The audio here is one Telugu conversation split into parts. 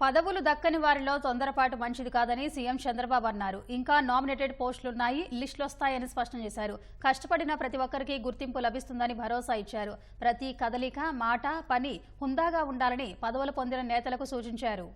పదవులు దక్కని వారిలో తొందరపాటు మంచిది కాదని సీఎం చంద్రబాబు అన్నారు. ఇంకా నామినేటెడ్ పోస్టులున్నాయి, లిస్టులొస్తాయని స్పష్టం చేశారు. కష్టపడిన ప్రతి ఒక్కరికి గుర్తింపు లభిస్తుందని భరోసా ఇచ్చారు. ప్రతి కదలిక, మాట, పని హుందాగా ఉండాలని పదవులు పొందిన నేతలకు సూచించారు.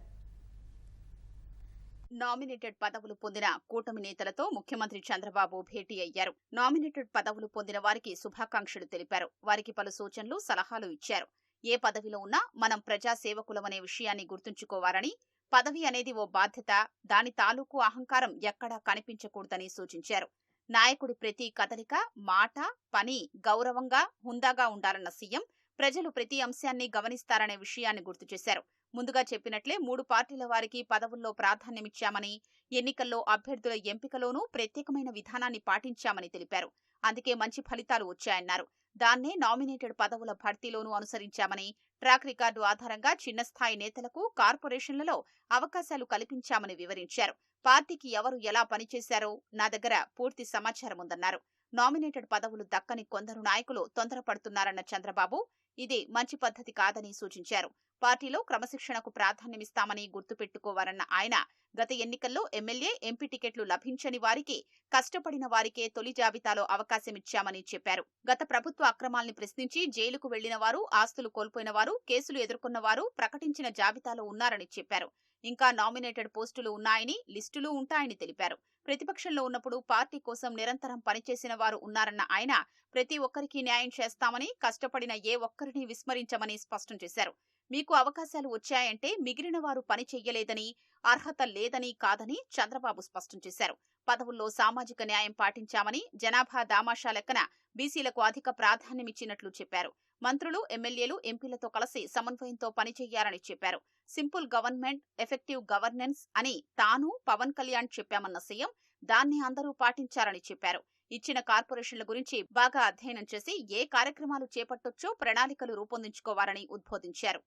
నామినేటెడ్ పదవులు పొందిన కూటమి నేతలతో ముఖ్యమంత్రి చంద్రబాబు భేటీ అయ్యారు. నామినేటెడ్ పదవులు పొందిన వారికి శుభాకాంక్షలు తెలిపారు. వారికి పలు సూచనలు, సలహాలు ఇచ్చారు. ఏ పదవిలో ఉన్నా మనం ప్రజాసేవకులమనే విషయాన్ని గుర్తుంచుకోవాలని, పదవి అనేది ఓ బాధ్యత, దాని తాలూకు అహంకారం ఎక్కడా కనిపించకూడదని సూచించారు. నాయకుడి ప్రతి కదలిక, మాట, పని గౌరవంగా, హుందాగా ఉండాలన్న సీఎం ప్రజలు ప్రతి అంశాన్ని గమనిస్తారనే విషయాన్ని గుర్తు చేశారు. ముందుగా చెప్పినట్లే 3 పార్టీల వారికి పదవుల్లో ప్రాధాన్యమిచ్చామని, ఎన్నికల్లో అభ్యర్థుల ఎంపికలోనూ ప్రత్యేకమైన విధానాన్ని పాటించామని తెలిపారు. అందుకే మంచి ఫలితాలు వచ్చాయన్నారు. దాన్నే నామినేటెడ్ పదవుల భర్తీలోనూ అనుసరించామని, ట్రాక్ రికార్డు ఆధారంగా చిన్న స్థాయి నేతలకు కార్పొరేషన్లలో అవకాశాలు కల్పించామని వివరించారు. పార్టీకి ఎవరు ఎలా పనిచేశారో నా దగ్గర పూర్తి సమాచారం ఉందన్నారు. నామినేటెడ్ పదవులు దక్కని కొందరు నాయకులు తొందరపడుతున్నారన్న చంద్రబాబు ఇది మంచి పద్ధతి కాదని సూచించారు. పార్టీలో క్రమశిక్షణకు ప్రాధాన్యమిస్తామని గుర్తుపెట్టుకోవాలన్న ఆయన, గత ఎన్నికల్లో ఎమ్మెల్యే, ఎంపీ టికెట్లు లభించని వారికి, కష్టపడిన వారికే తొలి జాబితాలో అవకాశమిచ్చామని చెప్పారు. గత ప్రభుత్వ అక్రమాల్ని ప్రశ్నించి జైలుకు వెళ్లిన వారు, ఆస్తులు కోల్పోయిన వారు, కేసులు ఎదుర్కొన్న వారు ప్రకటించిన జాబితాలో ఉన్నారని చెప్పారు. ఇంకా నామినేటెడ్ పోస్టులు ఉన్నాయని, లిస్టులు ఉంటాయని తెలిపారు. ప్రతిపక్షంలో ఉన్నప్పుడు పార్టీ కోసం నిరంతరం పనిచేసిన వారు ఉన్నారన్న ఆయన, ప్రతి ఒక్కరికి న్యాయం చేస్తామని, కష్టపడిన ఏ ఒక్కరిని విస్మరించమని స్పష్టం చేశారు. మీకు అవకాశాలు వచ్చాయంటే మిగిలిన వారు పని చెయ్యలేదని, అర్హత లేదని కాదని చంద్రబాబు స్పష్టం చేశారు. పదవుల్లో సామాజిక న్యాయం పాటించామని, జనాభా దామాషా లెక్కన బీసీలకు అధిక ప్రాధాన్యమిచ్చినట్లు చెప్పారు. మంత్రులు, ఎమ్మెల్యేలు, ఎంపీలతో కలిసి సమన్వయంతో పనిచేయాలని చెప్పారు. సింపుల్ గవర్నమెంట్, ఎఫెక్టివ్ గవర్నెన్స్ అని తాను, పవన్ కళ్యాణ్ చెప్పామన్న సీఎం దాన్ని అందరూ పాటించాలని చెప్పారు. ఇచ్చిన కార్పొరేషన్ల గురించి బాగా అధ్యయనం చేసి ఏ కార్యక్రమాలు చేపట్టొచ్చో ప్రణాళికలు రూపొందించుకోవాలని ఉద్బోధించారు.